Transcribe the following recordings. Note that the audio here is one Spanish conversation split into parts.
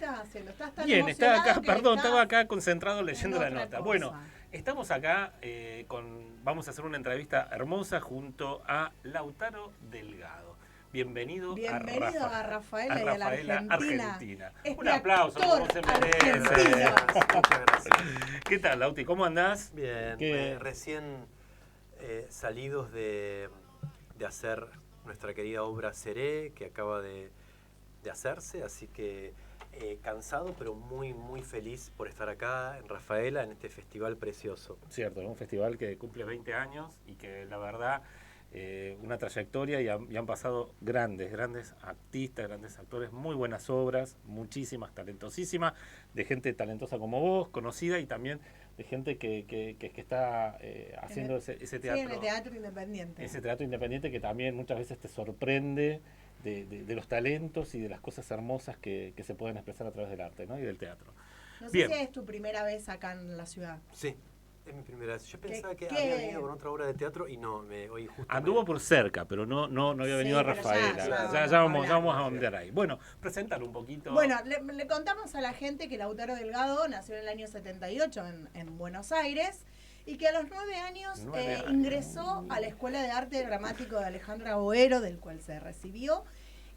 estás haciendo? ¿Estás tan Bien, estaba acá, que perdón, estás estaba acá concentrado leyendo la otra nota. cosa? Bueno, estamos acá vamos a hacer una entrevista hermosa junto a Lautaro Delgado. Bienvenido a Rafaela y a la Argentina. Un aplauso, como se merece. Muchas gracias. ¿Qué tal, Lauti? ¿Cómo andás? Bien, recién salidos de hacer nuestra querida obra Seré, que acaba de hacerse, así que cansado, pero muy, muy feliz por estar acá en Rafaela, en este festival precioso. Cierto, un festival que cumple 20 años y que la verdad, una trayectoria y han pasado grandes artistas, grandes actores, muy buenas obras, muchísimas, talentosísimas, de gente talentosa como vos, conocida, y también de gente que está haciendo ese teatro. Sí, en el teatro independiente. Ese teatro independiente que también muchas veces te sorprende de los talentos y de las cosas hermosas que se pueden expresar a través del arte, ¿no? Y del teatro. No sé Bien. si es tu primera vez acá en la ciudad. Sí, es mi primera vez. Yo pensaba que había venido con otra obra de teatro y no, hoy justo... Anduvo por cerca, pero no había venido a Rafaela. Ya vamos a ondear ahí. Bueno, preséntalo un poquito. Bueno, le contamos a la gente que Lautaro Delgado nació en el año 78 en Buenos Aires y que a los 9 años ingresó a la Escuela de Arte Dramático de Alejandra Boero, del cual se recibió,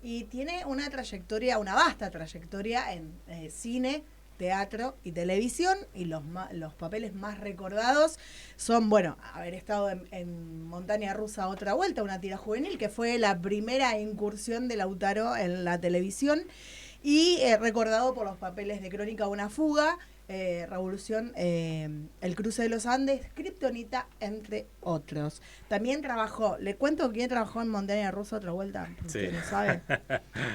y tiene una vasta trayectoria en cine, teatro y televisión, y los papeles más recordados son, bueno, haber estado en Montaña Rusa Otra Vuelta, una tira juvenil, que fue la primera incursión de Lautaro en la televisión, y recordado por los papeles de Crónica de una fuga, Revolución, El cruce de los Andes, Kriptonita, entre otros. También trabajó, le cuento quién trabajó en Montaña Rusa Otra Vuelta, sí. No saben.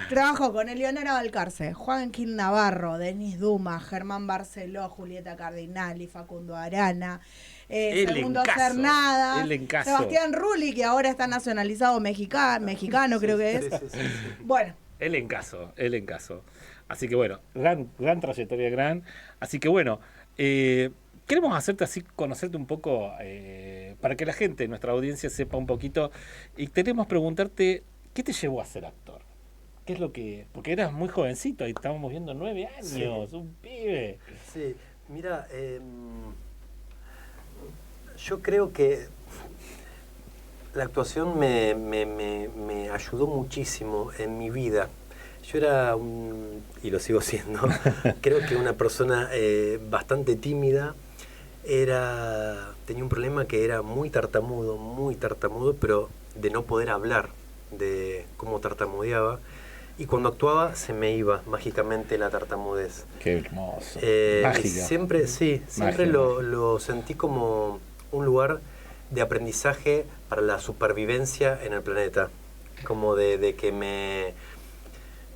Trabajó con Eleonora Balcarce, Joaquín Navarro, Denis Duma, Germán Barceló, Julieta Cardinali, Facundo Arana, Segundo Cernada, Sebastián Rulli, que ahora está nacionalizado mexicano creo que es. Sí. Bueno. El encaso. Así que bueno, gran trayectoria, Así que bueno, queremos hacerte así, conocerte un poco, para que la gente, nuestra audiencia, sepa un poquito. Y queremos preguntarte, ¿qué te llevó a ser actor? ¿Qué es lo que...? Porque eras muy jovencito, ahí estábamos viendo 9 años, sí. Un pibe. Sí, mira, yo creo que la actuación me ayudó muchísimo en mi vida. Yo era y lo sigo siendo, creo que una persona bastante tímida. Tenía un problema que era muy tartamudo, pero de no poder hablar, de cómo tartamudeaba. Y cuando actuaba se me iba mágicamente la tartamudez. Qué hermoso. Siempre lo sentí como un lugar de aprendizaje para la supervivencia en el planeta. Como de que me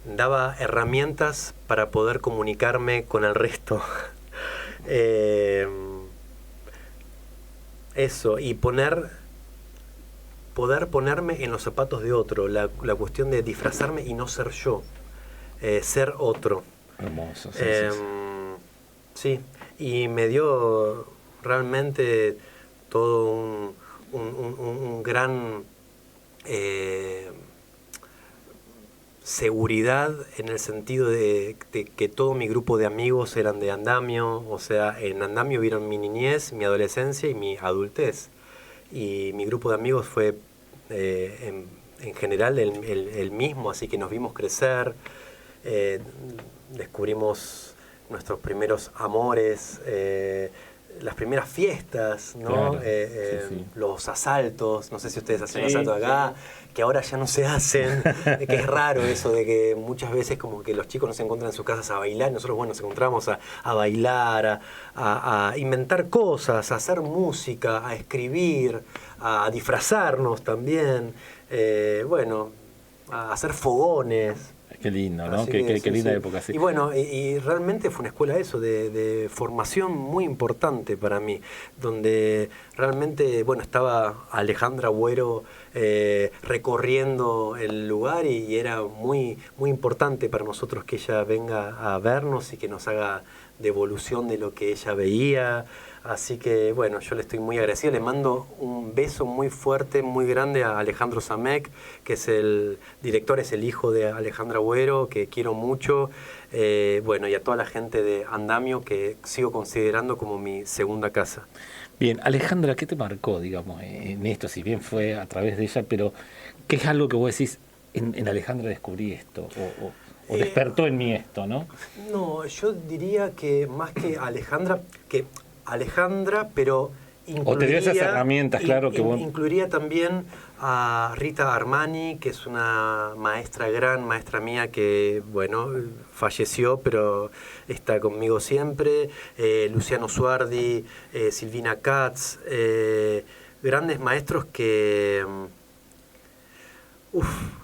daba herramientas para poder comunicarme con el resto. Eso, y poder ponerme en los zapatos de otro, la cuestión de disfrazarme y no ser yo, ser otro. Hermoso. Sí, y me dio realmente todo un gran seguridad, en el sentido de que todo mi grupo de amigos eran de Andamio. O sea, en Andamio vieron mi niñez, mi adolescencia y mi adultez. Y mi grupo de amigos fue en general el mismo, así que nos vimos crecer, descubrimos nuestros primeros amores, las primeras fiestas, ¿no? Claro, sí. Los asaltos, no sé si ustedes hacen asaltos acá, que ahora ya no se hacen, que es raro eso de que muchas veces como que los chicos no se encuentran en sus casas a bailar, nosotros bueno, nos encontramos a bailar, a inventar cosas, a hacer música, a escribir, a disfrazarnos también, bueno, a hacer fogones. Qué lindo, ¿no? Qué linda época, sí. Y bueno, y realmente fue una escuela de formación muy importante para mí, donde realmente, bueno, estaba Alejandra Boero recorriendo el lugar y era muy, muy importante para nosotros que ella venga a vernos y que nos haga devolución de lo que ella veía, Así que, bueno, yo le estoy muy agradecido. Le mando un beso muy fuerte, muy grande a Alejandro Samek, que es el director, es el hijo de Alejandra Agüero, que quiero mucho. Bueno, y a toda la gente de Andamio, que sigo considerando como mi segunda casa. Bien, Alejandra, ¿qué te marcó, digamos, en esto? Si bien fue a través de ella, pero ¿qué es algo que vos decís, en Alejandra descubrí esto, o despertó en mí esto, ¿no? No, yo diría que más que Alejandra, pero incluiría, o te dio esas herramientas, claro, que vos... incluiría también a Rita Armani, que es una gran maestra mía que, bueno, falleció, pero está conmigo siempre. Luciano Suardi, Silvina Katz, grandes maestros que...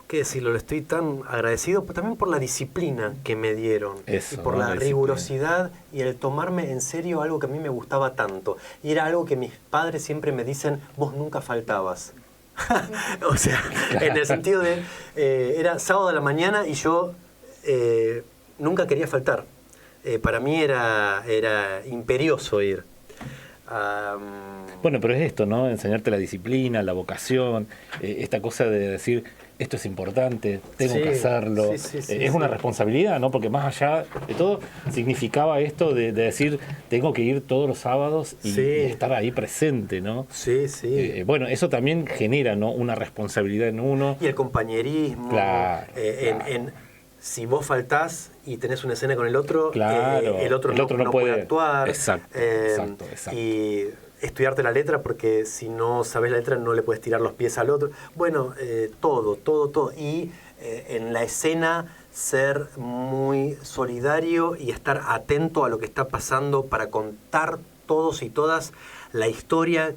qué decirlo, le estoy tan agradecido también por la disciplina que me dieron. Eso, y por la rigurosidad y el tomarme en serio algo que a mí me gustaba tanto. Y era algo que mis padres siempre me dicen, vos nunca faltabas. O sea, en el sentido de, era sábado a la mañana y yo nunca quería faltar. Para mí era imperioso ir. Bueno, pero es esto, ¿no? Enseñarte la disciplina, la vocación, esta cosa de decir, esto es importante, tengo que hacerlo. Es una responsabilidad, ¿no? Porque más allá de todo, significaba esto de decir, tengo que ir todos los sábados y estar ahí presente, ¿no? Sí, sí. Bueno, eso también genera, ¿no?, una responsabilidad en uno. Y el compañerismo. Claro, si vos faltás y tenés una escena con el otro, claro, el otro no puede actuar. Exacto. Y estudiarte la letra, porque si no sabes la letra no le puedes tirar los pies al otro. Bueno, todo. Y en la escena ser muy solidario y estar atento a lo que está pasando para contar todos y todas la historia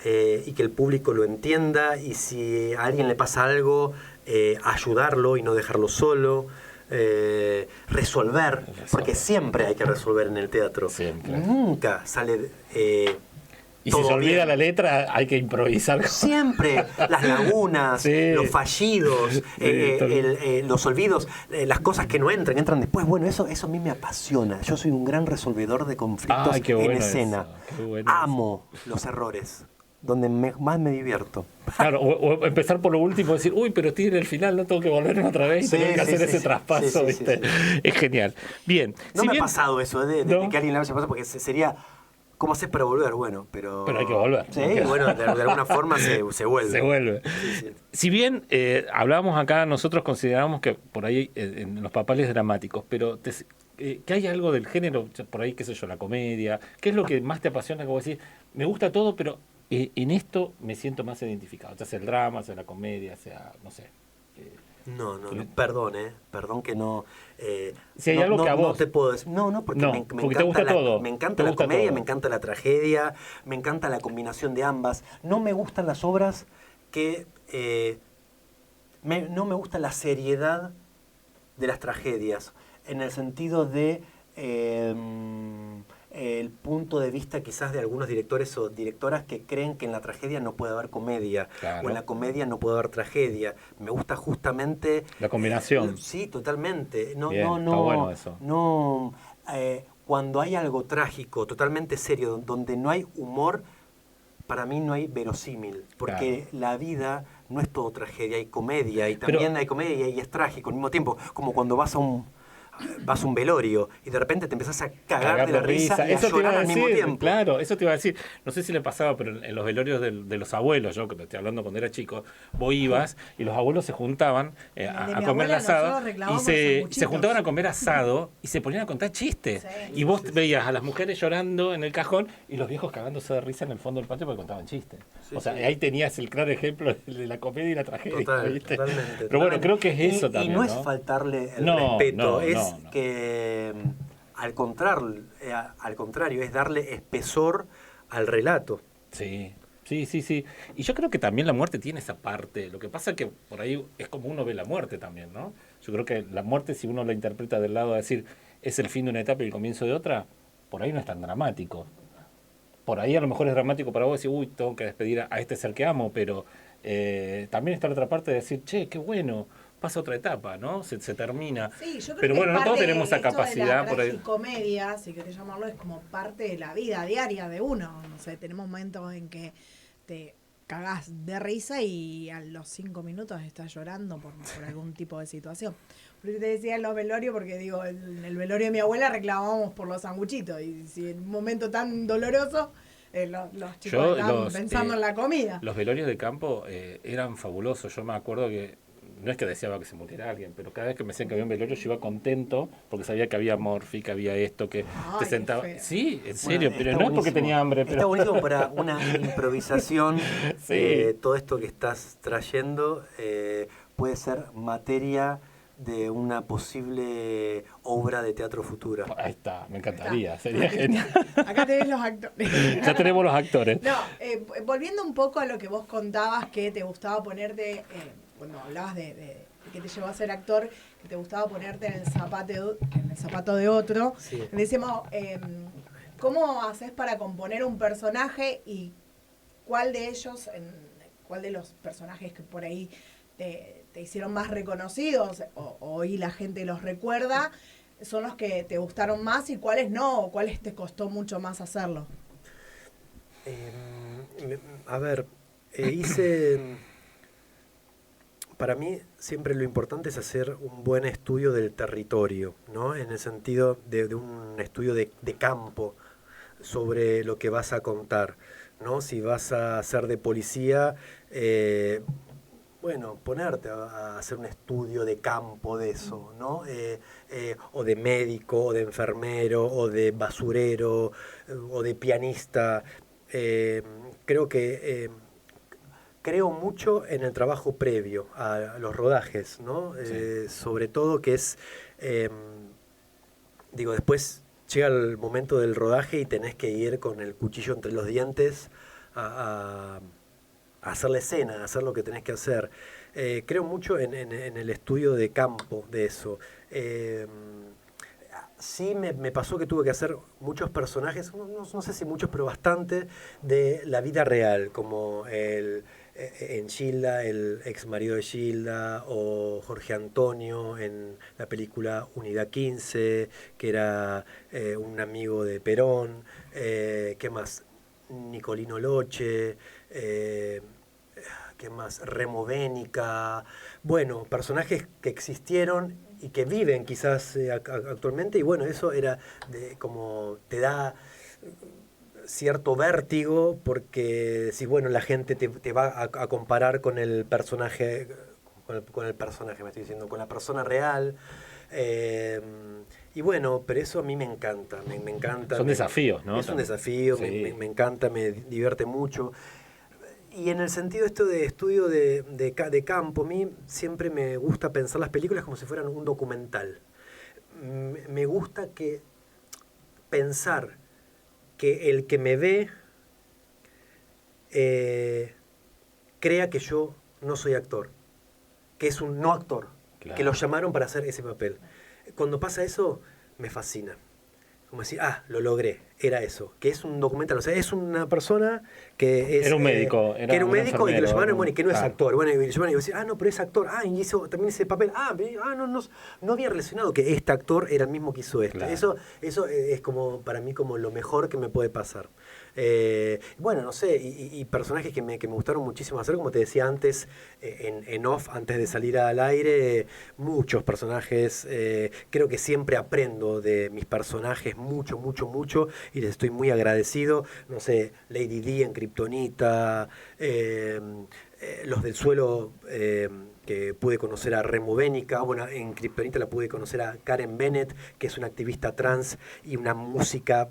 y que el público lo entienda, y si a alguien le pasa algo, ayudarlo y no dejarlo solo. Resolver, porque siempre hay que resolver en el teatro. Siempre. Nunca sale... y si se olvida la letra, hay que improvisar. Siempre. Las lagunas, los fallidos, los olvidos, las cosas que no entran después. Bueno, eso a mí me apasiona. Yo soy un gran resolvedor de conflictos en escena. Amo los errores. Donde más me divierto. Claro, o empezar por lo último, decir, uy, pero tiene el final, no tengo que volverme otra vez y tener que hacer ese traspaso, ¿viste? Es genial. Bien. No me ha pasado eso, de que alguien le haya pasado, porque sería... ¿Cómo haces para volver? Bueno, pero hay que volver. Sí, bueno, de alguna forma se vuelve. Se vuelve. Sí. Si bien hablábamos acá, nosotros consideramos que por ahí en los papeles dramáticos, pero que hay algo del género, por ahí, qué sé yo, la comedia, ¿qué es lo que más te apasiona? Como decir, me gusta todo, pero en esto me siento más identificado, ya sea el drama, sea la comedia, sea, no sé. No, perdón que no... si hay algo que a vos... No te puedo decir, porque me encanta te gusta todo. Me encanta la comedia, me encanta la tragedia, me encanta la combinación de ambas. No me gustan las obras que... no me gusta la seriedad de las tragedias, en el sentido de... el punto de vista quizás de algunos directores o directoras que creen que en la tragedia no puede haber comedia, o en la comedia no puede haber tragedia. Me gusta justamente... la combinación. Sí, totalmente. Bien, está bueno eso. Cuando hay algo trágico, totalmente serio, donde no hay humor, para mí no hay verosímil, porque la vida no es todo tragedia, hay comedia, y también hay comedia y es trágico al mismo tiempo, como cuando vas a un velorio y de repente te empezás a cagar de la risa y a llorar al mismo tiempo. Claro, eso te iba a decir. No sé si le pasaba, pero en los velorios de los abuelos, yo que te estoy hablando cuando era chico, vos ibas y los abuelos se juntaban a comer asado y se juntaban a comer asado y se ponían a contar chistes. Y vos veías a las mujeres llorando en el cajón y los viejos cagándose de risa en el fondo del patio porque contaban chistes. O sea, ahí tenías el claro ejemplo de la comedia y la tragedia. Totalmente. Pero bueno, creo que es eso también. Y no es faltarle el respeto, que al contrario, es darle espesor al relato. Sí. Y yo creo que también la muerte tiene esa parte. Lo que pasa es que por ahí es como uno ve la muerte también, ¿no? Yo creo que la muerte, si uno la interpreta del lado de decir es el fin de una etapa y el comienzo de otra, por ahí no es tan dramático. Por ahí a lo mejor es dramático para vos decir, uy, tengo que despedir a este ser que amo, pero también está la otra parte de decir, che, qué bueno, pasa a otra etapa, ¿no? Se termina. Sí, yo creo pero que bueno, no todos tenemos esa capacidad. La tragicomedia, si querés llamarlo, es como parte de la vida diaria de uno. No sé, tenemos momentos en que te cagás de risa y a los 5 minutos estás llorando por algún tipo de situación. Por eso te decía en los velorios, porque digo, en el velorio de mi abuela reclamábamos por los sanguchitos, y si en un momento tan doloroso, los chicos estaban pensando en la comida. Los velorios de campo eran fabulosos. Yo me acuerdo que, no es que deseaba que se muriera alguien, pero cada vez que me decían que había un velorio yo iba contento, porque sabía que había morfi, que había esto, que te sentaba. Sí, en serio, pero no es porque tenía hambre. Pero... Está buenísimo para una improvisación. Sí. Todo esto que estás trayendo puede ser materia de una posible obra de teatro futura. Ahí está, me encantaría, sería genial. Acá tenés los actores. Ya tenemos los actores. No, volviendo un poco a lo que vos contabas, que te gustaba ponerte, cuando hablabas de que te llevó a ser actor, que te gustaba ponerte en el zapato de otro. Sí. Decimos, ¿cómo haces para componer un personaje y cuál de los personajes que por ahí te hicieron más reconocidos o hoy la gente los recuerda son los que te gustaron más y cuáles no, o cuáles te costó mucho más hacerlo? A ver, para mí siempre lo importante es hacer un buen estudio del territorio, ¿no? En el sentido de un estudio de campo sobre lo que vas a contar, ¿no? Si vas a ser de policía, bueno, ponerte a hacer un estudio de campo de eso, ¿no? O de médico, o de enfermero, o de basurero, o de pianista. Creo mucho en el trabajo previo a los rodajes, ¿no? Sí. Sobre todo que es, después llega el momento del rodaje y tenés que ir con el cuchillo entre los dientes a hacer la escena, a hacer lo que tenés que hacer. Creo mucho en el estudio de campo de eso. Sí me pasó que tuve que hacer muchos personajes, no sé si muchos, pero bastante, de la vida real, como en Gilda, el ex marido de Gilda, o Jorge Antonio en la película Unidad 15, que era un amigo de Perón. ¿Qué más? Nicolino Loche, ¿qué más? Remo Bénica. Bueno, personajes que existieron y que viven quizás actualmente, y bueno, eso era como te da cierto vértigo, porque si bueno, la gente te va a comparar con el personaje, con el personaje, me estoy diciendo, con la persona real. Y bueno, pero eso a mí me encanta, me encanta. Son desafíos, ¿no? Es un desafío, sí. me encanta, me divierte mucho. Y en el sentido de estudio de campo, a mí siempre me gusta pensar las películas como si fueran un documental. Me gusta pensar que el que me ve crea que yo no soy actor, que es un no actor, claro, que lo llamaron para hacer ese papel. Cuando pasa eso, me fascina. Como decir, lo logré, era eso, que es un documental, o sea, es una persona que es... Era un médico, que era un médico y que lo llamaron, bueno, y que no es actor, bueno, y lo llamaron y decían, no, pero es actor, y hizo también ese papel, no había relacionado que este actor era el mismo que hizo este. Claro. Eso es como, para mí, como lo mejor que me puede pasar. Bueno, no sé, y personajes que me gustaron muchísimo hacer, como te decía antes, en off, antes de salir al aire, muchos personajes. Creo que siempre aprendo de mis personajes mucho, y les estoy muy agradecido. No sé, Lady D en Kryptonita, los del suelo, que pude conocer a Remo Bénica. Bueno, en Kryptonita la pude conocer a Karen Bennett, que es una activista trans y una música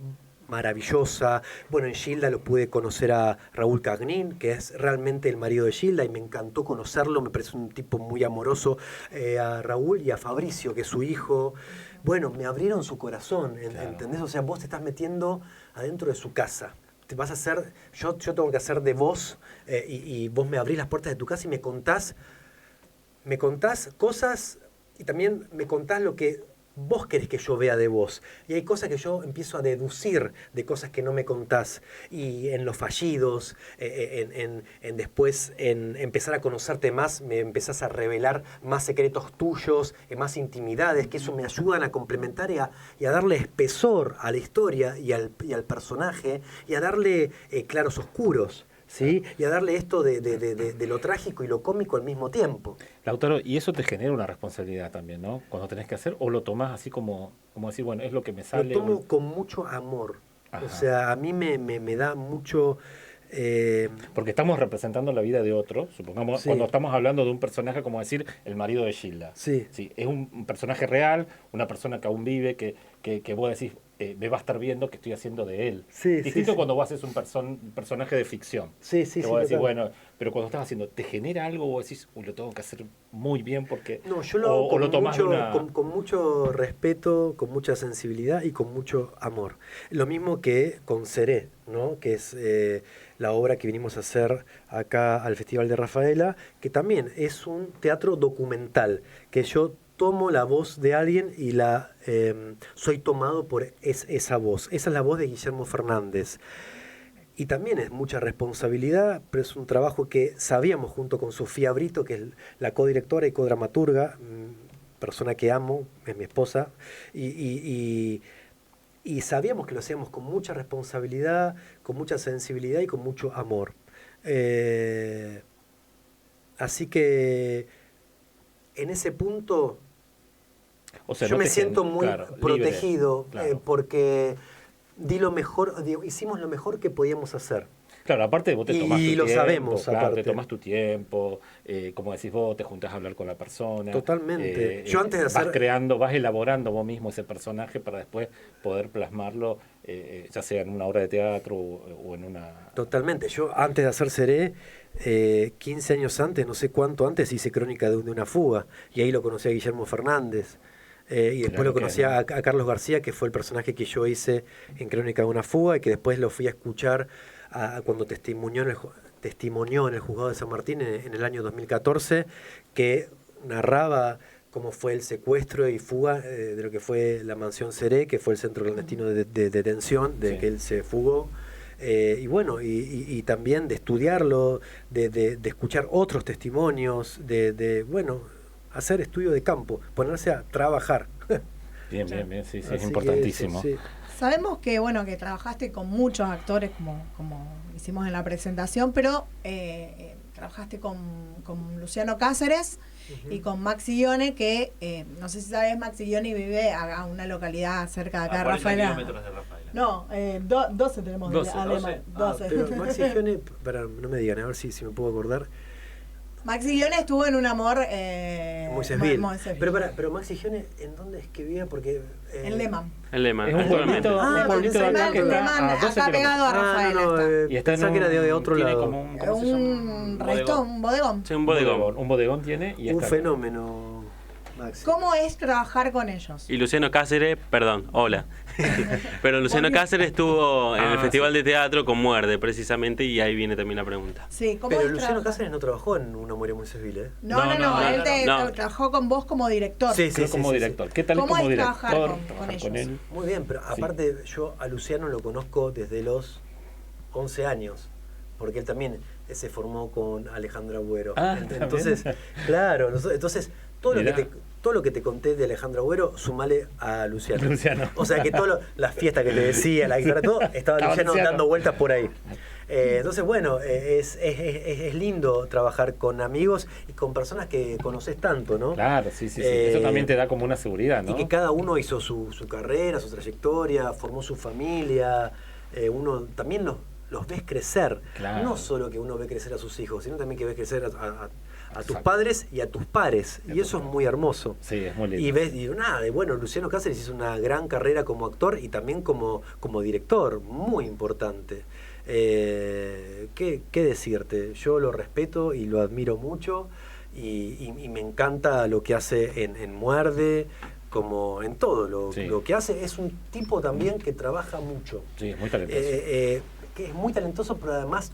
maravillosa. Bueno, en Gilda lo pude conocer a Raúl Cagnin, que es realmente el marido de Gilda, y me encantó conocerlo, me parece un tipo muy amoroso. A Raúl y a Fabricio, que es su hijo. Bueno, me abrieron su corazón, claro. ¿Entendés? O sea, vos te estás metiendo adentro de su casa. Te vas a hacer, yo tengo que hacer de vos, y vos me abrís las puertas de tu casa y me contás cosas, y también me contás lo que vos querés que yo vea de vos. Y hay cosas que yo empiezo a deducir de cosas que no me contás. Y en los fallidos, después en empezar a conocerte más, me empezás a revelar más secretos tuyos, más intimidades, que eso me ayudan a complementar y a darle espesor a la historia y al personaje, y a darle claros oscuros. ¿Sí? Y a darle esto de lo trágico y lo cómico al mismo tiempo. Lautaro, y eso te genera una responsabilidad también, ¿no? Cuando tenés que hacer, o lo tomás así como decir, bueno, es lo que me sale. Lo tomo con mucho amor. Ajá. O sea, a mí me da mucho... Porque estamos representando la vida de otro, supongamos, cuando estamos hablando de un personaje como decir el marido de Gilda. Sí. Es un personaje real, una persona que aún vive, que vos decís, me va a estar viendo que estoy haciendo de él. Distinto cuando vos haces un personaje de ficción. Que vos decís, bueno, pero cuando estás haciendo, ¿te genera algo o vos decís, lo tengo que hacer muy bien porque... No, yo lo hago con mucho respeto, con mucha sensibilidad y con mucho amor. Lo mismo que con Seré, ¿no? Que es la obra que vinimos a hacer acá al Festival de Rafaela, que también es un teatro documental, que yo tomo la voz de alguien y soy tomado por esa voz. Esa es la voz de Guillermo Fernández. Y también es mucha responsabilidad, pero es un trabajo que sabíamos junto con Sofía Brito, que es la codirectora y codramaturga, persona que amo, es mi esposa, y sabíamos que lo hacíamos con mucha responsabilidad, con mucha sensibilidad y con mucho amor. Así que en ese punto... O sea, yo me siento muy protegido, libre, claro. Porque di lo mejor, hicimos lo mejor que podíamos hacer. Claro, aparte vos te tomás tu tiempo. Y lo sabemos, claro, aparte. te tomás tu tiempo, como decís vos, te juntás a hablar con la persona. Totalmente. Yo antes de vas elaborando vos mismo ese personaje para después poder plasmarlo, ya sea en una obra de teatro o en una... Totalmente. Yo antes de hacer Seré, 15 años antes, no sé cuánto antes, hice Crónica de una fuga. Y ahí lo conocí a Guillermo Fernández. Y después lo conocí a Carlos García, que fue el personaje que yo hice en Crónica de una fuga, y que después lo fui a escuchar cuando testimonió en el juzgado de San Martín en el año 2014, que narraba cómo fue el secuestro y fuga de lo que fue la mansión Seré, que fue el centro clandestino de detención, de que él se fugó. Y bueno, y también de estudiarlo, de escuchar otros testimonios, bueno, hacer estudio de campo, ponerse a trabajar. Bien, sí, es importantísimo. Sí. Sabemos que que trabajaste con muchos actores, como hicimos en la presentación, pero trabajaste con Luciano Cáceres y con Maxi Guione, que no sé si sabes, Maxi Guione vive a una localidad cerca de acá de Rafaela. Kilómetros de Rafaela. No, 12 tenemos 12, de Alemán. 12. Pero Maxi Guione, no me digan, a ver si me puedo acordar. Maxi Guione estuvo en Un amor Moisésville. Pero Maxi Guione, ¿en dónde es que vivía? Porque en Lehmann. En Lehmann, es un pueblito de acá que está pegado a Rafaela. Y está pensaba que era de otro lado. Como un restón, un bodegón. Sí, un bodegón. Un bodegón tiene y un está fenómeno, Maxi. ¿Cómo es trabajar con ellos? Y Luciano Cáceres, perdón, hola. Pero Luciano Cáceres estuvo en el Festival de Teatro con Muerde, precisamente, y ahí viene también la pregunta. Sí, ¿cómo pero es Luciano Cáceres no trabajó en Un amor en Moisésville, ¿eh? No, él trabajó con vos como director. Sí, como director. ¿Qué tal ¿Cómo como es director? trabajar con ellos? Con él? Muy bien, pero aparte yo a Luciano lo conozco desde los 11 años, porque él también se formó con Alejandro Agüero. Entonces, claro, entonces todo lo que te conté de Alejandro Agüero, sumale a Luciano. O sea que todas las fiestas que te decía, la guitarra, todo, estaba Luciano dando vueltas por ahí. Entonces, bueno, es lindo trabajar con amigos y con personas que conoces tanto, ¿no? Claro, sí. Eso también te da como una seguridad, ¿no? Y que cada uno hizo su carrera, su trayectoria, formó su familia. Uno también los ves crecer. Claro. No solo que uno ve crecer a sus hijos, sino también que ves crecer a tus padres y a tus pares. Y eso es muy hermoso. Sí, es muy lindo. Y ves, bueno, Luciano Cáceres hizo una gran carrera como actor y también como director, muy importante. ¿Qué decirte? Yo lo respeto y lo admiro mucho y me encanta lo que hace en Muerde, como en todo lo que hace. Es un tipo también que trabaja mucho. Sí, es muy talentoso. Que es muy talentoso, pero además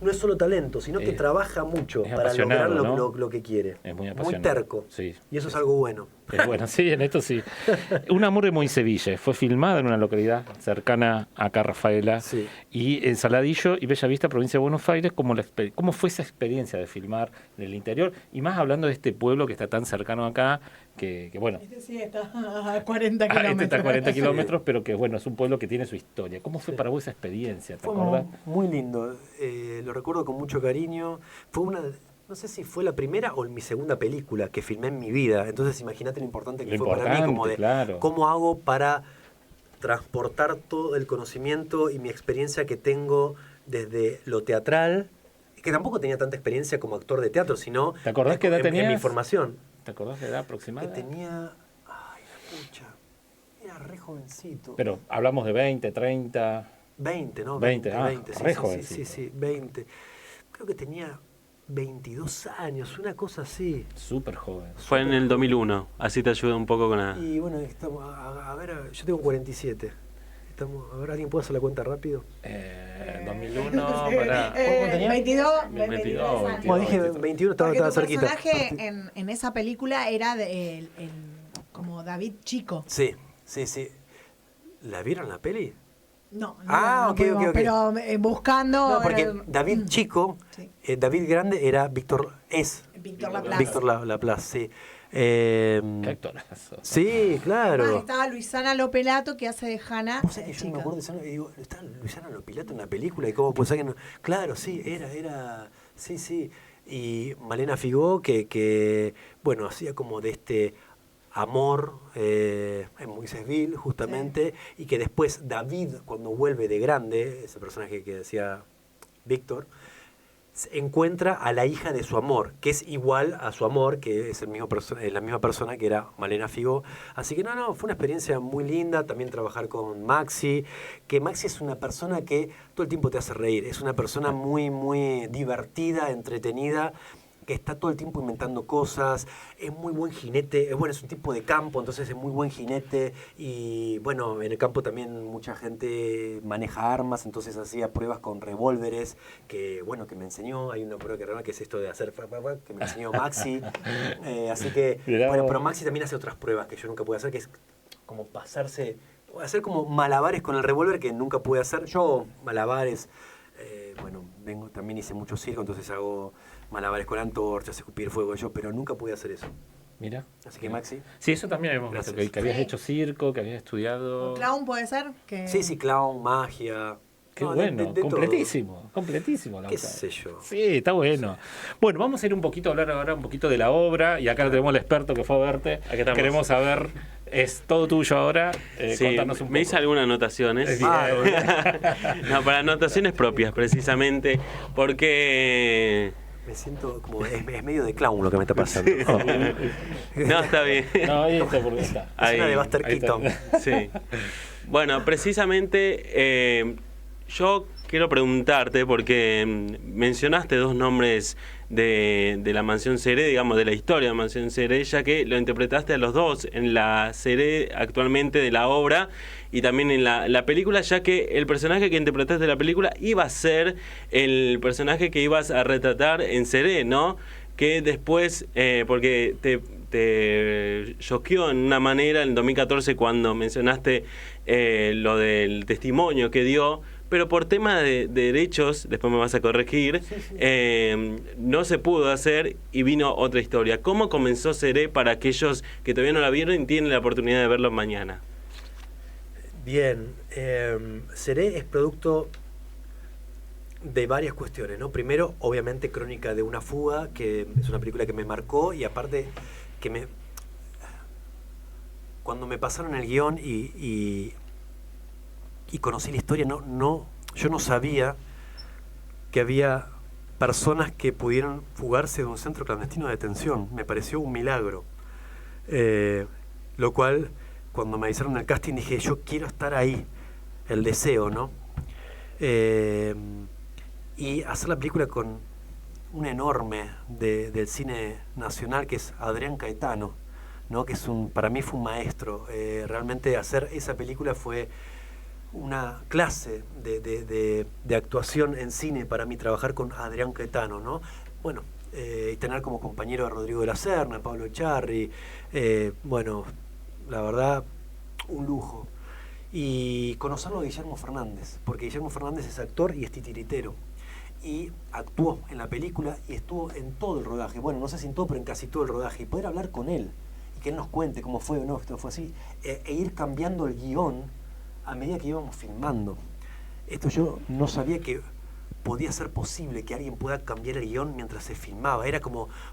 no es solo talento, sino que trabaja mucho para lograr lo que quiere. Es muy apasionado. Muy terco. Sí. Y eso es algo bueno. Bueno, sí, en esto sí. Un amor de Moiseville fue filmada en una localidad cercana acá, Rafaela, Sí. y en Saladillo y Bellavista, provincia de Buenos Aires, ¿cómo fue esa experiencia de filmar en el interior? Y más hablando de este pueblo que está tan cercano acá, que bueno... Este sí está a 40 kilómetros. Este está a 40 kilómetros, Sí. pero que bueno, es un pueblo que tiene su historia. ¿Cómo fue para vos esa experiencia? ¿Te Fue acordás? muy lindo, lo recuerdo con mucho cariño. Fue no sé si fue la primera o mi segunda película que filmé en mi vida. Entonces imagínate lo importante que Lo fue para mí, como de claro. cómo hago para transportar todo el conocimiento y mi experiencia que tengo desde lo teatral, que tampoco tenía tanta experiencia como actor de teatro, sino ¿Te acordás qué edad en mi tenías? formación. ¿Te acordás de edad Que aproximada? tenía, ay, la pucha, era re jovencito. Pero hablamos de 20, 30... 20, ¿no? 20, re sí, jovencito. sí, 20. Creo que tenía 22 años, una cosa así. Súper joven. Fue en el 2001, así te ayuda un poco con la... Y bueno, estamos, a ver, yo tengo 47. A ver, ¿alguien puede hacer la cuenta rápido? 2001, para... ¿Cuánto tenía? 22 22 años. Bueno, dije 21, Porque estaba tu cerquita. personaje en esa película era como David chico. Sí. ¿La vieron la peli? No, Ah, ok. pero buscando... No, porque David chico, Sí. David grande era Víctor Laplace. Víctor Laplace, sí. Qué actorazo. Sí, claro. Además, estaba Luisana Lopelato que hace de Hannah. Vos sabés que yo no me acuerdo de esa, y digo, ¿está Luisana Lopilato en la película? ¿Y cómo puede ser que no? Claro, sí, era, sí. Y Malena Figó, que bueno, hacía como de este amor en Moisésville, justamente, y que después David, cuando vuelve de grande, ese personaje que decía Víctor, encuentra a la hija de su amor, que es igual a su amor, que es la misma persona que era Malena Figó. Así que fue una experiencia muy linda. También trabajar con Maxi, que Maxi es una persona que todo el tiempo te hace reír. Es una persona muy, muy divertida, entretenida, que está todo el tiempo inventando cosas, es muy buen jinete, es un tipo de campo, entonces es muy buen jinete, y bueno, en el campo también mucha gente maneja armas, entonces hacía pruebas con revólveres, que me enseñó. Hay una prueba que es esto de hacer que me enseñó Maxi, así que, pero Maxi también hace otras pruebas que yo nunca pude hacer, que es como hacer como malabares con el revólver, que nunca pude hacer. Yo malabares, también hice mucho circo, entonces hago malabares con antorchas, escupir fuego yo, pero nunca pude hacer eso. Mira. Así que Maxi. Sí, eso también habíamos visto, que habías hecho circo, que habías estudiado... ¿Clown puede ser? Sí, clown, magia. Qué bueno, de completísimo. ¿Qué sé yo? Sí, está bueno. Bueno, vamos a ir a hablar ahora un poquito de la obra, y acá tenemos al experto que fue a verte. Aquí estamos. Queremos saber, es todo tuyo ahora, Sí, contarnos un poco. me hice algunas anotaciones. Bien. No, para anotaciones propias, precisamente, porque... Me siento como, es medio de clown lo que me está pasando. No, está bien. No, ahí está, porque está. Es una de Buster ahí está. Keaton. Sí. Bueno, precisamente yo quiero preguntarte, porque mencionaste dos nombres de la Mansión Seré, digamos, de la historia de Mansión Seré, ya que lo interpretaste a los dos en la Seré actualmente de la obra y también en la película, ya que el personaje que interpretaste en la película iba a ser el personaje que ibas a retratar en Seré, ¿no? Que después, porque te choqueó en una manera en 2014 cuando mencionaste lo del testimonio que dio, pero por tema de derechos, después me vas a corregir, no se pudo hacer y vino otra historia. ¿Cómo comenzó Seré para aquellos que todavía no la vieron y tienen la oportunidad de verlo mañana? Bien, Seré es producto de varias cuestiones, ¿no? Primero, obviamente, Crónica de una fuga, que es una película que me marcó, y aparte que cuando me pasaron el guión y conocí la historia, yo no sabía que había personas que pudieron fugarse de un centro clandestino de detención. Me pareció un milagro. Lo cual, cuando me avisaron el casting, dije, yo quiero estar ahí, el deseo, ¿no? Y hacer la película con un enorme del cine nacional, que es Adrián Caetano, ¿no? Que para mí fue un maestro. Realmente hacer esa película fue una clase de actuación en cine para mí, trabajar con Adrián Caetano, ¿no? Bueno, y tener como compañero a Rodrigo de la Serna, Pablo Echarri, bueno, la verdad, un lujo. Y conocerlo a Guillermo Fernández, porque Guillermo Fernández es actor y es titiritero. Y actuó en la película y estuvo en todo el rodaje. Bueno, no sé si en todo, pero en casi todo el rodaje. Y poder hablar con él y que él nos cuente cómo fue o no, esto fue así, e ir cambiando el guión a medida que íbamos filmando. Esto yo no sabía que podía ser posible que alguien pueda cambiar el guión mientras se filmaba.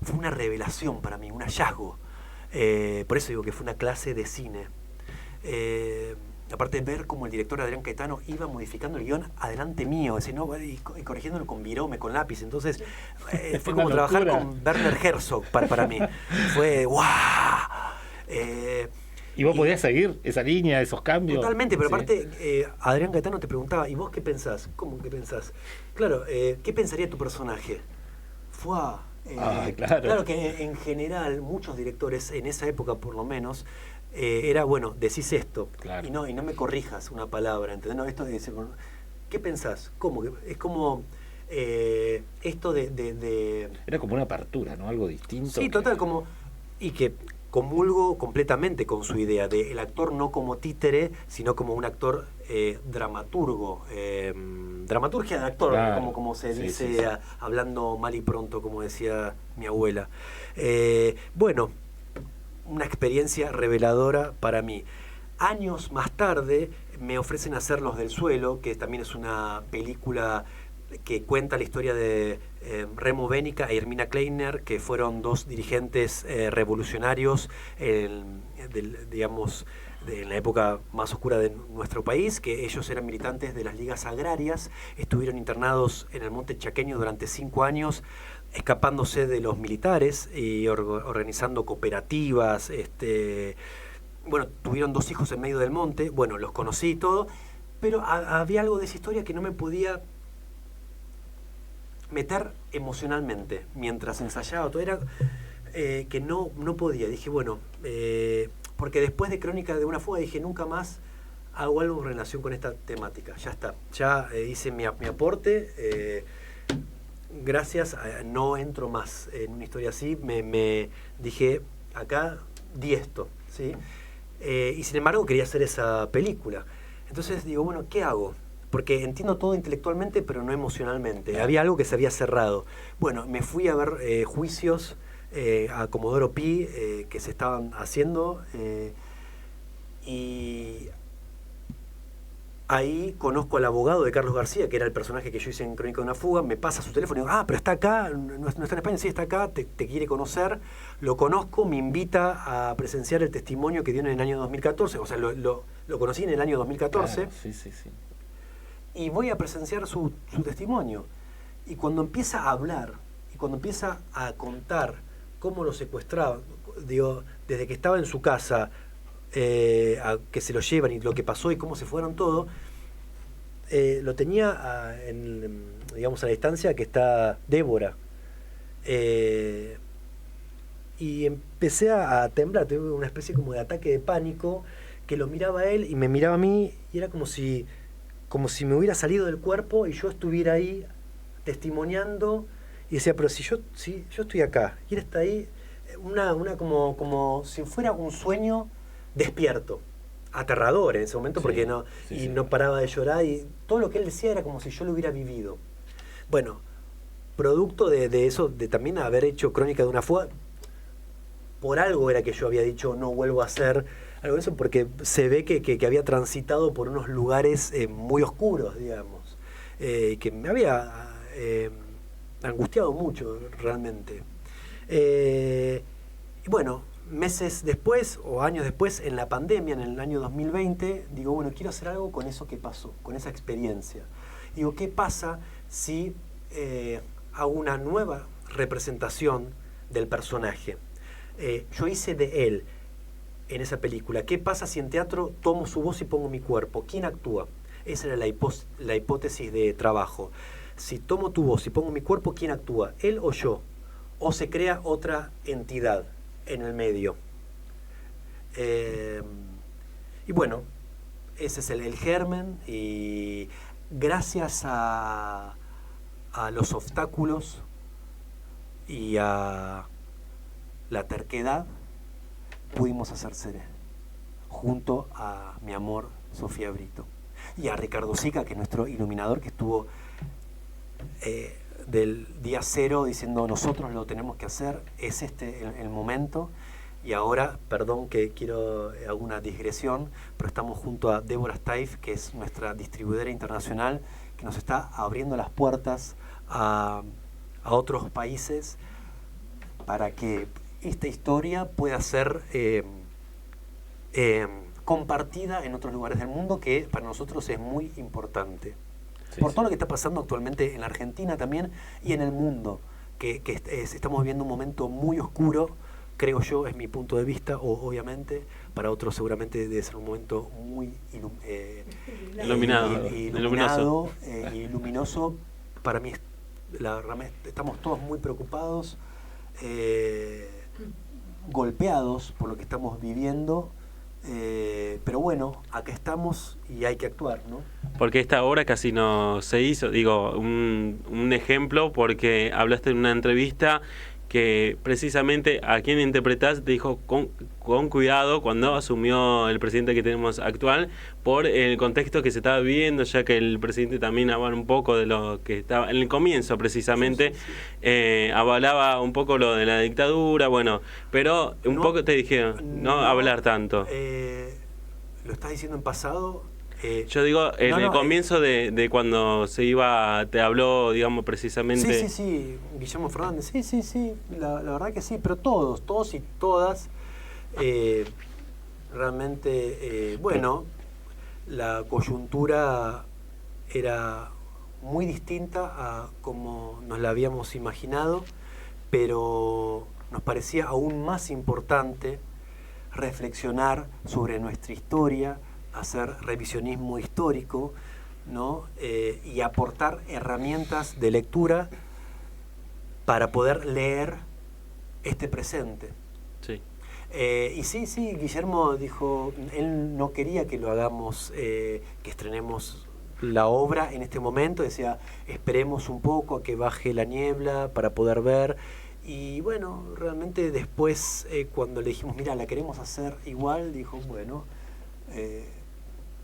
Fue una revelación para mí, un hallazgo. Por eso digo que fue una clase de cine. Aparte de ver cómo el director Adrián Caetano iba modificando el guión adelante mío, y corrigiéndolo con virome, con lápiz. Entonces fue como trabajar con Werner Herzog para mí. Fue ¡guau! ¿Y vos podías seguir esa línea, esos cambios? Totalmente, pero aparte Adrián Caetano te preguntaba, ¿y vos qué pensás? ¿Cómo que pensás? Claro, ¿qué pensaría tu personaje? Claro que en general muchos directores, en esa época por lo menos, era, bueno, decís esto, claro, y no me corrijas una palabra, ¿entendés? No, esto de ¿qué pensás? ¿Cómo? Es como esto de... Era como una apertura, ¿no? Algo distinto. Sí, total, y que comulgo completamente con su idea de el actor no como títere, sino como un actor dramaturgo, dramaturgia de actor, claro, como se dice, hablando mal y pronto, como decía mi abuela. Bueno, una experiencia reveladora para mí. Años más tarde me ofrecen hacer Los del Suelo, que también es una película que cuenta la historia de Remo Bénica e Irmina Kleiner, que fueron dos dirigentes revolucionarios en la época más oscura de nuestro país, que ellos eran militantes de las ligas agrarias, estuvieron internados en el Monte Chaqueño durante 5 años, escapándose de los militares y organizando cooperativas. Bueno, tuvieron 2 hijos en medio del monte. Bueno, los conocí y todo, pero había algo de esa historia que no me podía meter emocionalmente mientras ensayaba. Todo era que no podía. Dije, bueno, porque después de Crónica de una fuga dije, nunca más hago algo en relación con esta temática. Ya está, ya hice mi aporte. Gracias, no entro más en una historia así. Me dije, acá di esto, ¿sí? Y sin embargo quería hacer esa película. Entonces digo, bueno, ¿qué hago? Porque entiendo todo intelectualmente, pero no emocionalmente. Había algo que se había cerrado. Bueno, me fui a ver juicios a Comodoro Pi que se estaban haciendo, y ahí conozco al abogado de Carlos García, que era el personaje que yo hice en Crónica de una fuga. Me pasa su teléfono y digo, pero está acá, no está en España, sí está acá, te quiere conocer. Lo conozco, me invita a presenciar el testimonio que dio en el año 2014, o sea, lo conocí en el año 2014. Claro, sí. Y voy a presenciar su testimonio. Y cuando empieza a hablar, y cuando empieza a contar cómo lo secuestraban, digo, desde que estaba en su casa, a que se lo llevan y lo que pasó y cómo se fueron todo, lo tenía a la distancia que está Débora, y empecé a temblar. Tuve una especie como de ataque de pánico, que lo miraba a él y me miraba a mí, y era como si me hubiera salido del cuerpo y yo estuviera ahí testimoniando, y decía, pero si yo estoy acá y él está ahí, como si fuera un sueño despierto, aterrador en ese momento, porque no paraba de llorar, y todo lo que él decía era como si yo lo hubiera vivido. Bueno, producto de eso, de también haber hecho Crónica de una fuga, por algo era que yo había dicho no vuelvo a hacer algo de eso, porque se ve que había transitado por unos lugares muy oscuros, digamos, que me había angustiado mucho realmente. Y bueno, meses después o años después, en la pandemia, en el año 2020, digo, bueno, quiero hacer algo con eso que pasó, con esa experiencia. Digo, ¿qué pasa si hago una nueva representación del personaje? Yo hice de él en esa película. ¿Qué pasa si en teatro tomo su voz y pongo mi cuerpo? ¿Quién actúa? Esa era la hipótesis de trabajo. Si tomo tu voz y pongo mi cuerpo, ¿quién actúa? ¿Él o yo? ¿O se crea otra entidad en el medio? Y bueno, ese es el germen, y gracias a los obstáculos y a la terquedad, pudimos hacer Seré, junto a mi amor Sofía Brito. Y a Ricardo Sica, que es nuestro iluminador, que estuvo del día cero diciendo nosotros lo tenemos que hacer, es este el momento. Y ahora, perdón que quiero alguna digresión, pero estamos junto a Débora Staif, que es nuestra distribuidora internacional, que nos está abriendo las puertas a otros países para que esta historia pueda ser compartida en otros lugares del mundo, que para nosotros es muy importante. Sí, por todo lo que está pasando actualmente en la Argentina también y en el mundo, que estamos viviendo un momento muy oscuro, creo yo, es mi punto de vista, obviamente, para otros seguramente debe ser un momento muy iluminado y luminoso. Para mí, estamos todos muy preocupados, golpeados por lo que estamos viviendo, pero bueno, acá estamos y hay que actuar, ¿no? Porque esta obra casi no se hizo, digo, un ejemplo, porque hablaste en una entrevista que precisamente a quien interpretás te dijo con cuidado cuando asumió el presidente que tenemos actual, por el contexto que se estaba viviendo, ya que el presidente también avala un poco de lo que estaba en el comienzo precisamente, avalaba un poco lo de la dictadura, bueno, pero poco te dijeron no hablar tanto. ¿Lo estás diciendo en pasado? Yo digo, en el comienzo de cuando se iba, te habló, digamos, precisamente... Sí, Guillermo Fernández, sí, la verdad que sí, pero todos y todas, realmente, bueno, la coyuntura era muy distinta a como nos la habíamos imaginado, pero nos parecía aún más importante reflexionar sobre nuestra historia, hacer revisionismo histórico, ¿no? Y aportar herramientas de lectura para poder leer este presente. Sí. Y sí, Guillermo dijo, él no quería que lo hagamos, que estrenemos la obra en este momento, decía, esperemos un poco a que baje la niebla para poder ver. Y bueno, realmente después, cuando le dijimos, mira, la queremos hacer igual, dijo, bueno,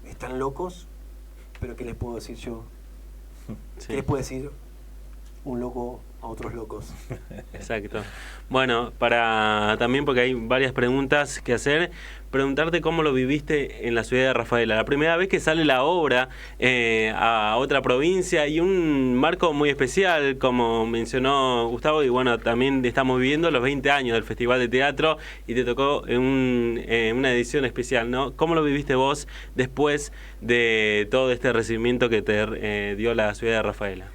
están locos, pero ¿qué les puedo decir yo? Sí. ¿Qué les puedo decir un loco a otros locos? Exacto. Bueno, también porque hay varias preguntas que hacer, preguntarte cómo lo viviste en la ciudad de Rafaela. La primera vez que sale la obra a otra provincia y un marco muy especial, como mencionó Gustavo, y bueno, también estamos viviendo los 20 años del Festival de Teatro y te tocó en una edición especial, ¿no? ¿Cómo lo viviste vos después de todo este recibimiento que te dio la ciudad de Rafaela?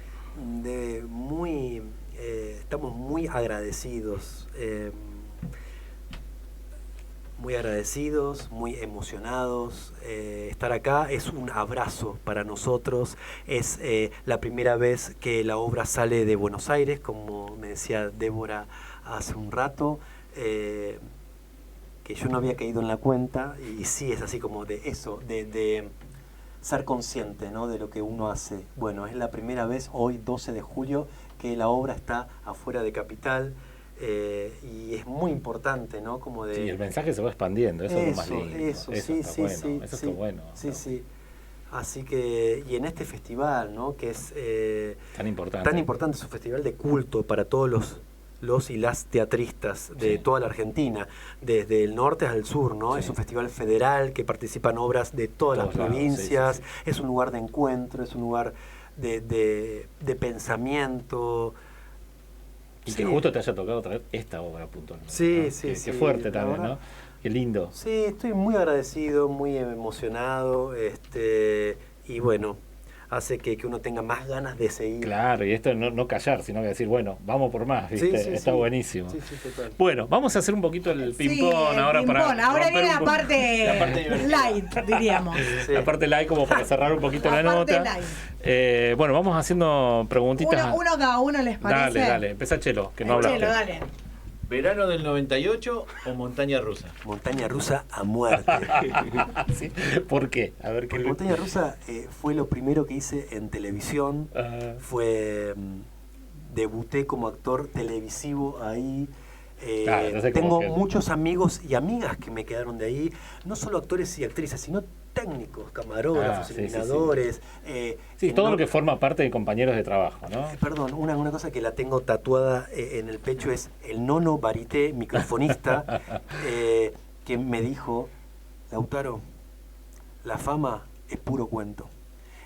Estamos muy agradecidos, muy emocionados. Estar acá es un abrazo para nosotros. Es la primera vez que la obra sale de Buenos Aires, como me decía Débora hace un rato, que yo no había caído en la cuenta, y sí es así como de eso, de ser consciente, ¿no?, de lo que uno hace. Bueno, es la primera vez, hoy 12 de julio, que la obra está afuera de Capital, y es muy importante, ¿no? Como de... Sí, el mensaje se va expandiendo, eso es lo más lindo. Eso está bueno. Sí. Así que, y en este festival, ¿no?, que es tan importante, es un festival de culto para todos los y las teatristas de toda la Argentina, desde el norte hasta el sur, ¿no? Sí. Es un festival federal que participan obras de todas las provincias, es un lugar de encuentro, es un lugar de pensamiento. Y que justo te haya tocado traer esta obra puntualmente. Sí. Qué fuerte también, ¿no? Qué lindo. Sí, estoy muy agradecido, muy emocionado, y bueno, hace que uno tenga más ganas de seguir. Claro, y esto no callar, sino que decir, bueno, vamos por más, ¿viste? Sí, está buenísimo. Sí, total. Bueno, vamos a hacer un poquito el ping-pong ahora para... Ahora viene la parte light, diríamos. Sí. La parte light como para cerrar un poquito la nota. Bueno, vamos haciendo preguntitas. Uno cada uno, ¿les parece? Dale, empezá Chelo, que no hablaste. Chelo, dale. ¿Verano del 98 o montaña rusa? Montaña rusa a muerte. ¿Sí? ¿Por qué? A ver, Montaña rusa fue lo primero que hice en televisión. Fue debuté como actor televisivo ahí. Claro, entonces como Tengo que- muchos amigos y amigas que me quedaron de ahí, no solo actores y actrices, sino técnicos, camarógrafos, Sí, sí, iluminadores. Sí, todo lo que forma parte de compañeros de trabajo, ¿no? Perdón, una cosa que la tengo tatuada en el pecho es el nono Barité, microfonista, que me dijo, Lautaro, la fama es puro cuento.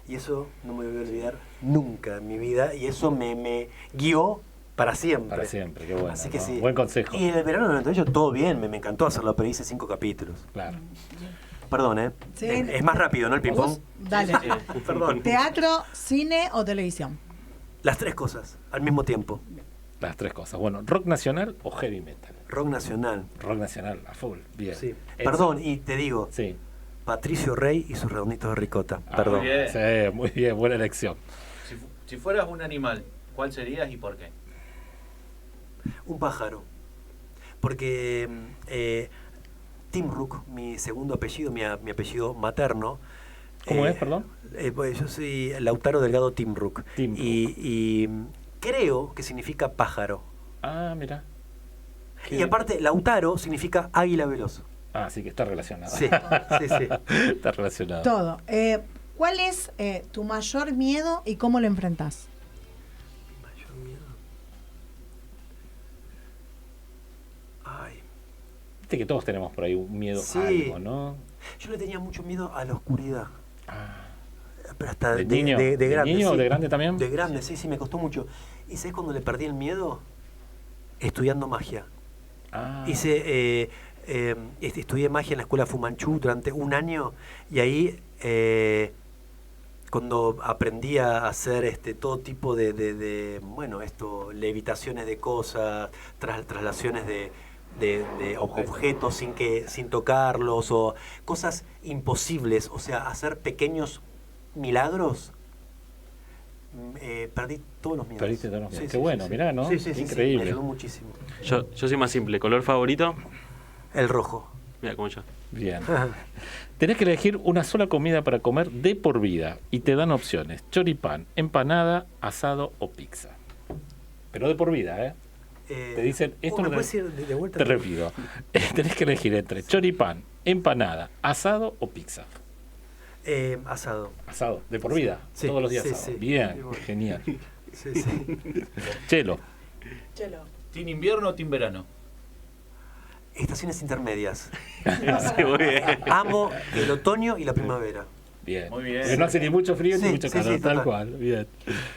Y eso no me voy a olvidar nunca en mi vida, y eso me guió para siempre. Para siempre, qué bueno. Así que ¿no? sí. Buen consejo. Y en el verano del 98 todo bien, me encantó hacerlo, pero hice 5 capítulos. Claro. Perdón, ¿eh? Sí. Es más rápido, ¿no? El ping-pong. Vos, dale. Perdón. ¿Teatro, cine o televisión? Las tres cosas, al mismo tiempo. Las tres cosas. Bueno, ¿rock nacional o heavy metal? Rock nacional. Rock nacional, a full. Bien. Sí. Eso- Perdón, y te digo, Sí. Patricio Rey y sus redonditos de ricota. Ah, Perdón. muy bien. Sí, muy bien, buena elección. Si fueras un animal, ¿cuál serías y por qué? Un pájaro. Porque Tim Rook, mi segundo apellido, mi apellido materno. ¿Cómo es, perdón? Pues yo soy Lautaro Delgado Tim Rook. Tim Rook. Y creo que significa pájaro. Ah, mira. Y aparte, Lautaro significa águila veloz. Ah, sí que está relacionado. Sí, sí, sí. Está relacionado. Todo. ¿Cuál es tu mayor miedo y cómo lo enfrentás? Mayor miedo. Ay. Viste que todos tenemos por ahí un miedo Sí. a algo, ¿no? Yo le tenía mucho miedo a la oscuridad. Ah, Pero hasta ¿De niño? de ¿De grande. niño o sí. de grande también? De grande, sí, me costó mucho. ¿Y sabes cuando le perdí el miedo? Estudiando magia. ah. Estudié magia en la escuela Fu Manchu durante un año y ahí cuando aprendí a hacer todo tipo de levitaciones de cosas, traslaciones de objetos sin tocarlos o cosas imposibles, o sea, hacer pequeños milagros. Perdí todos los miedos. Perdiste todos los miedos. Qué bueno, mirá, ¿no? Sí, sí, sí, Increíble. me ayudó muchísimo. Yo soy más simple. ¿Color favorito? El rojo. Mira, como yo. Bien. Tenés que elegir una sola comida para comer de por vida y te dan opciones: choripán, empanada, asado o pizza. Pero de por vida, ¿eh? Te dicen, esto ¿me no puedes ir de vuelta? te repito. Tenés que elegir entre choripán, empanada, asado o pizza. Asado. Asado, de por vida, Sí, todos los días sí, asado. sí. Bien, Igual. genial. Sí, sí. Chelo, Chelo. ¿Team invierno o team verano? Estaciones intermedias. Sí, muy bien. Amo el otoño y la primavera. bien. Muy bien. Porque no hace ni mucho frío Sí, ni mucho sí, calor, sí, tal total. cual. Bien.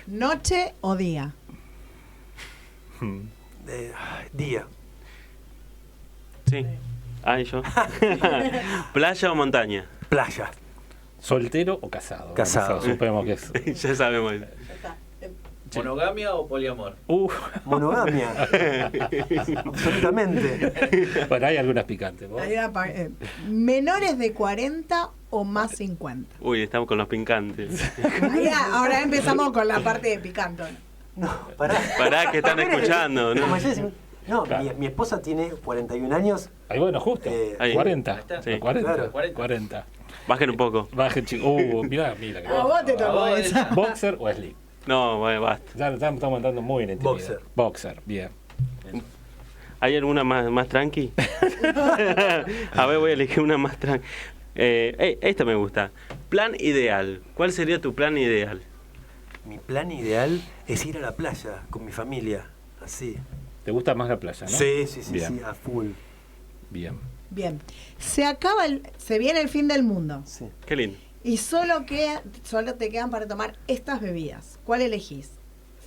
¿Noche o día? Día. Sí. Ah, ¿y yo? ¿Playa o montaña? Playa. ¿Soltero o casado? Casado. Suponemos que es. Ya sabemos. ¿Monogamia o poliamor? Monogamia. Absolutamente. Bueno, hay algunas picantes. ¿vos? ¿Menores de 40 o más 50? Uy, estamos con los picantes. Ahora empezamos con la parte de picante. No, pará. Pará, que están escuchando, ¿no? Como ayer, no, Claro. mi esposa tiene 41 años. Ahí bueno, justo. Ahí. 40. Ahí está. Sí, 40. Claro. 40. Bajen un poco. Bajen, chicos. Mirá. Que A vos te tocó vos, esa. ¿Boxer o slip? No, bueno, basta. Ya estamos entrando muy en intimidad. Boxer. Boxer, bien. ¿Hay alguna más tranqui? A ver, voy a elegir una más tranqui. Esta me gusta. Plan ideal. ¿Cuál sería tu plan ideal? Mi plan ideal es ir a la playa con mi familia. Así. ¿Te gusta más la playa, no? Sí, Bien. a full. Bien. Bien. Se viene el fin del mundo. Sí. Qué lindo. Y solo te quedan para tomar estas bebidas. ¿Cuál elegís?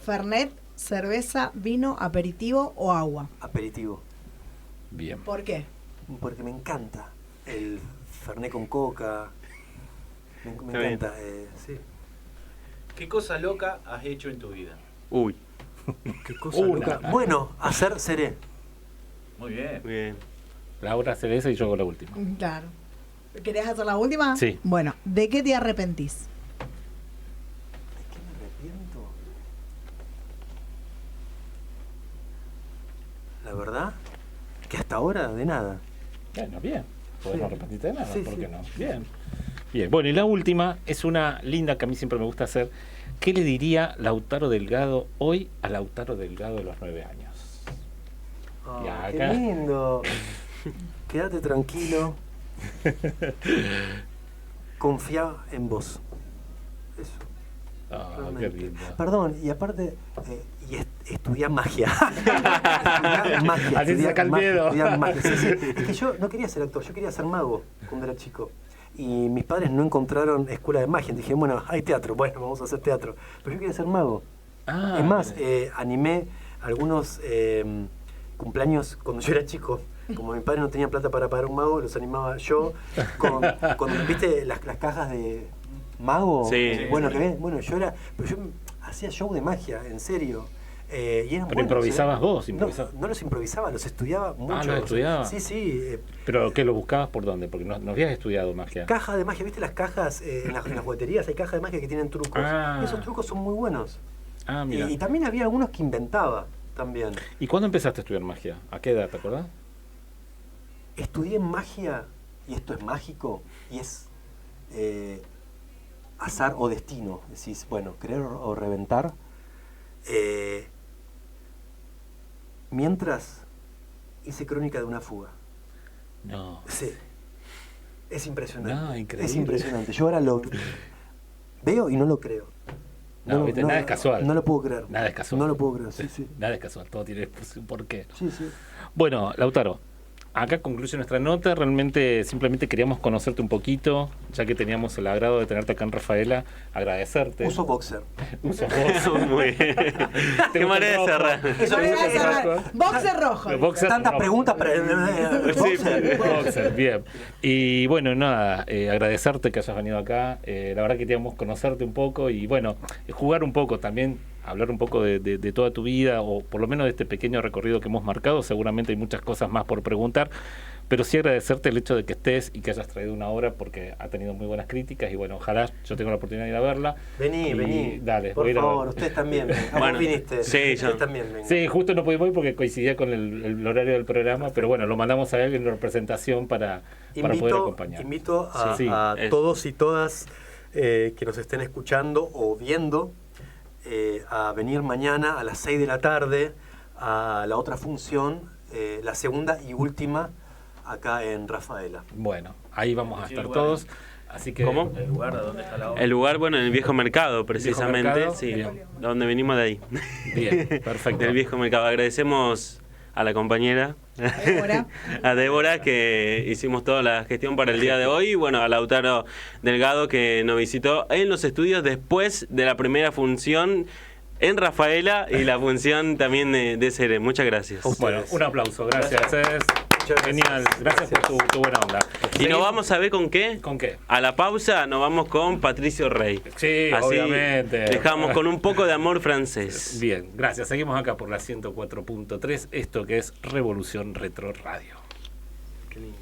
¿Fernet, cerveza, vino, aperitivo o agua? Aperitivo. Bien. ¿Por qué? Porque me encanta el Fernet con coca. Me Está bien. encanta, sí. ¿Qué cosa loca has hecho en tu vida? Uy, Qué cosa Una. loca. Bueno, hacer seré. Muy bien. muy bien. Laura hace esa y yo hago la última. Claro. ¿Querés hacer la última? Sí. Bueno, ¿de qué te arrepentís? ¿De qué me arrepiento? La verdad, que hasta ahora de nada. Bueno, bien. Podés no arrepentirte de nada, Sí, ¿por sí. qué no? Bien. Bien, bueno, y la última es una linda que a mí siempre me gusta hacer. ¿Qué le diría Lautaro Delgado hoy a Lautaro Delgado de los 9 años? Oh, Y acá. ¡Qué lindo! Quédate tranquilo. Confía en vos. Eso. Ah, qué realmente. lindo. Perdón, y aparte, estudiar magia. Estudiar magia. Así se saca el miedo. Estudiar magia. Sí, sí. Es que yo no quería ser actor, yo quería ser mago cuando era chico. Y mis padres no encontraron escuela de magia. Dije, bueno, hay teatro, bueno, vamos a hacer teatro. Pero yo quería ser mago. Ah, Es más, mira. animé algunos cumpleaños cuando yo era chico. Como mi padre no tenía plata para pagar un mago, los animaba yo con ¿viste las cajas de mago? Sí. Bueno, que ven, bueno, pero yo hacía show de magia, en serio. Y eran Pero buenos, improvisabas vos, No, improvisabas. no los improvisaba, los estudiaba mucho. ¿los estudiabas? Sí, sí. ¿Pero qué lo buscabas por dónde? Porque no habías estudiado magia. Caja de magia, ¿viste las cajas en las jugueterías? Hay cajas de magia que tienen trucos. Ah. Y esos trucos son muy buenos. Ah, mira. Y también había algunos que inventaba también. ¿Y cuándo empezaste a estudiar magia? ¿A qué edad, te acordás? Estudié magia, y esto es mágico, y es azar o destino. Decís, bueno, creer o reventar. Mientras hice crónica de una fuga. No. Sí. Es impresionante. No, increíble. Es impresionante. Yo ahora lo veo y no lo creo. No, viste, nada es casual. No lo puedo creer. Nada es casual. No lo puedo creer, sí, sí. Nada es casual, todo tiene un porqué. Sí, sí. Bueno, Lautaro, acá concluye nuestra nota. Realmente simplemente queríamos conocerte un poquito, ya que teníamos el agrado de tenerte acá en Rafaela, agradecerte. Uso boxer. Uso vos. Muy bien. Qué manera de cerrar. Eso Manera de es cerrar. Boxer rojo. Boxer tantas rojo. preguntas, pero Sí, boxer. Boxer, bien. Y bueno, nada, agradecerte que hayas venido acá. La verdad que queríamos conocerte un poco y bueno, jugar un poco también, hablar un poco de toda tu vida o por lo menos de este pequeño recorrido que hemos marcado. Seguramente hay muchas cosas más por preguntar, pero sí agradecerte el hecho de que estés y que hayas traído una obra porque ha tenido muy buenas críticas y bueno, ojalá yo tenga la oportunidad de ir a verla. Vení, Y vení. Dale, por voy a ir a favor, verla. ustedes también. Bueno, Vos viniste. sí, ustedes yo. también vengan. Sí, justo no pudimos ir porque coincidía con el horario del programa, pero bueno, lo mandamos a él en representación para poder acompañar. Invito a, Sí, a es. todos y todas que nos estén escuchando o viendo a venir mañana a las 6 de la tarde a la otra función, la segunda y última, acá en Rafaela. Bueno, ahí vamos a estar lugar. todos. Así que ¿Cómo? El lugar de donde está la obra. El lugar, bueno, en el viejo mercado, precisamente. mercado, Sí, bien. donde venimos de ahí. Bien, perfecto. Del viejo mercado. Agradecemos a la compañera, Débora. a Débora, que hicimos toda la gestión para el día de hoy. Y bueno, a Lautaro Delgado, que nos visitó en los estudios después de la primera función en Rafaela y la función también de Cere. Muchas gracias. Bueno, un aplauso, gracias. Gracias. Es genial, gracias por tu buena onda. Y nos vamos a ver con qué. ¿Con qué? A la pausa nos vamos con Patricio Rey. Sí, Así obviamente. dejamos con un poco de amor francés. Bien, gracias. Seguimos acá por la 104.3, esto que es Revolución Retro Radio. Qué lindo.